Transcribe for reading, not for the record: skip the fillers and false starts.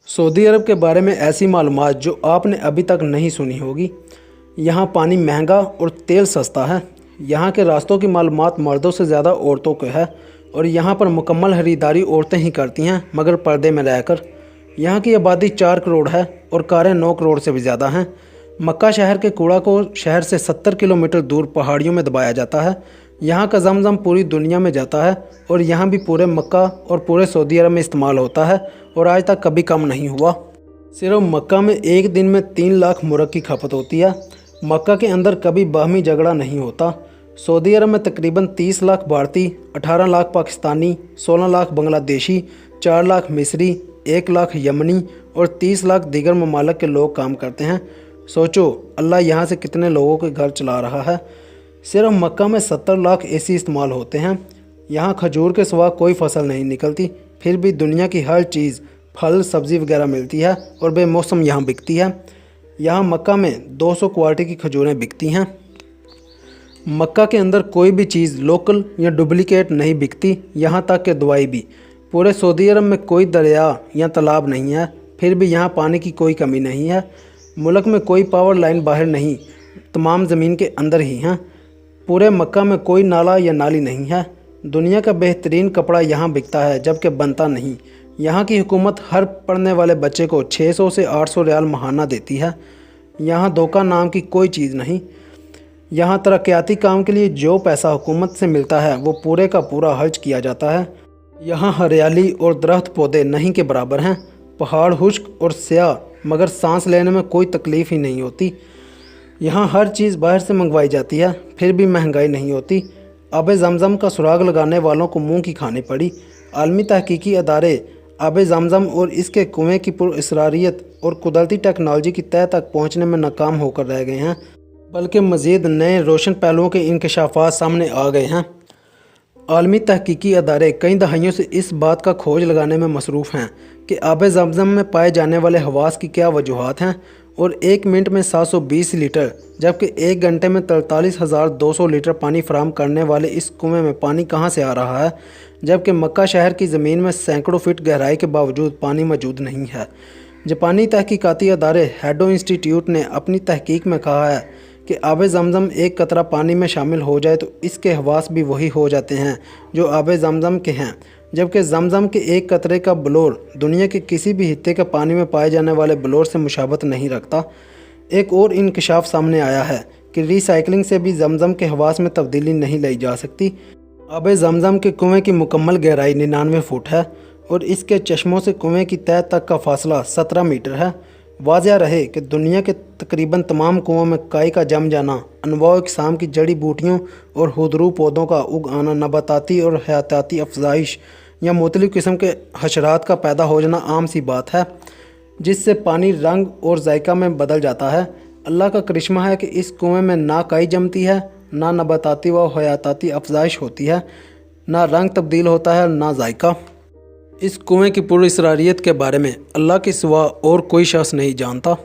Saudi अरब के बारे में ऐसी मालूमात जो आपने अभी तक नहीं सुनी होगी। यहाँ पानी महंगा और तेल सस्ता है। यहाँ के रास्तों की मालूमात मर्दों से ज़्यादा औरतों को है और यहाँ पर मुकम्मल खरीदारी औरतें ही करती हैं, मगर पर्दे में रहकर। यहाँ की आबादी 4 करोड़ है और कारें 9 करोड़ से भी ज़्यादा हैं। मक्का शहर के कूड़ा को शहर से 70 किलोमीटर दूर पहाड़ियों में दबाया जाता है। यहाँ का ज़मज़म पूरी दुनिया में जाता है और यहाँ भी पूरे मक्का और पूरे सऊदी अरब में इस्तेमाल होता है और आज तक कभी कम नहीं हुआ। सिर्फ मक्का में एक दिन में 3 लाख मुर्ग की खपत होती है। मक्का के अंदर कभी बाहमी झगड़ा नहीं होता। सऊदी अरब में तकरीबन 30 लाख भारतीय, 18 लाख पाकिस्तानी, 16 लाख बांग्लादेशी, 4 लाख मिस्री, 1 लाख यमनी और 30 लाख दीगर ममालिक के लोग काम करते हैं। सोचो अल्लाह यहाँ से कितने लोगों के घर चला रहा है। सिर्फ मक्का में 70 लाख एसी इस्तेमाल होते हैं। यहाँ खजूर के सिवा कोई फसल नहीं निकलती, फिर भी दुनिया की हर चीज़, फल सब्ज़ी वगैरह मिलती है और बेमौसम यहाँ बिकती है। यहाँ मक्का में 200 क्वालिटी की खजूरें बिकती हैं। मक्का के अंदर कोई भी चीज़ लोकल या डुप्लिकेट नहीं बिकती, यहाँ तक कि दवाई भी। पूरे सऊदी अरब में कोई दरिया या तालाब नहीं है, फिर भी यहाँ पानी की कोई कमी नहीं है। मुल्क में कोई पावर लाइन बाहर नहीं, तमाम ज़मीन के अंदर ही हैं। पूरे मक्का में कोई नाला या नाली नहीं है। दुनिया का बेहतरीन कपड़ा यहाँ बिकता है, जबकि बनता नहीं। यहाँ की हुकूमत हर पढ़ने वाले बच्चे को 600 से 800 रियाल माहाना देती है। यहाँ धोखा नाम की कोई चीज़ नहीं। यहाँ तरक्याती काम के लिए जो पैसा हुकूमत से मिलता है वो पूरे का पूरा खर्च किया जाता है। यहाँ हरियाली और दरख्त पौधे नहीं के बराबर हैं। पहाड़ खुश्क और स्याह, मगर सांस लेने में कोई तकलीफ़ ही नहीं होती। यहाँ हर चीज़ बाहर से मंगवाई जाती है, फिर भी महंगाई नहीं होती। आब ज़मज़म का सुराग लगाने वालों को मुंह की खानी पड़ी। आलमी तहकीकी अदारे आब ज़मज़म और इसके कुएँ की पुरअसरारियत और कुदरती टेक्नोलॉजी की तह तक पहुँचने में नाकाम होकर रह गए हैं, बल्कि मज़ीद नए रोशन पहलुओं के इंकशाफात सामने आ गए हैं। आलमी तहकीकी अदारे कई दहाइयों से इस बात का खोज लगाने में मसरूफ़ हैं कि आब ज़मज़म में पाए जाने वाले हवास की क्या वजूहात हैं और 1 मिनट में 720 लीटर जबकि 1 घंटे में 43,200 लीटर पानी फराहम करने वाले इस कुएं में पानी कहां से आ रहा है, जबकि मक्का शहर की ज़मीन में सैकड़ों फीट गहराई के बावजूद पानी मौजूद नहीं है। जापानी तहकीकाती अदारे हैडो इंस्टीट्यूट ने अपनी तहकीक में कहा है कि आब ज़मज़म एक कतरा पानी में शामिल हो जाए तो इसके हवास भी वही हो जाते हैं जो आब ज़मज़म के हैं, जबकि ज़मज़म के एक कतरे का बलोर दुनिया के किसी भी हिस्से के पानी में पाए जाने वाले बलोर से मुशाबत नहीं रखता। एक और इंकशाफ सामने आया है कि रिसाइकलिंग से भी ज़मज़म के हवास में तब्दीली नहीं लाई जा सकती। आब ज़मज़म के कुएं की मुकम्मल गहराई 99 फुट है और इसके चश्मों से कुएं की तह तक का फासला 17 मीटर है। वाज़िया रहे कि दुनिया के तकरीबन तमाम कुओं में काई का जम जाना, अनवाع इक़साम की जड़ी बूटियों और खुदरू पौधों का उग आना, नबाताती और हयाताती अफजाइश या मुख्तलिफ़ किस्म के हशरात का पैदा हो जाना आम सी बात है, जिससे पानी रंग और जायका में बदल जाता है। अल्लाह का करिश्मा है कि इस कुएं में ना काई जमती है, ना नबाताती व हयाताती अफजाइश होती है, ना रंग तब्दील होता है, ना जायका। इस कुएं की पुरअसरारियत के बारे में अल्लाह के सिवा और कोई शख्स नहीं जानता।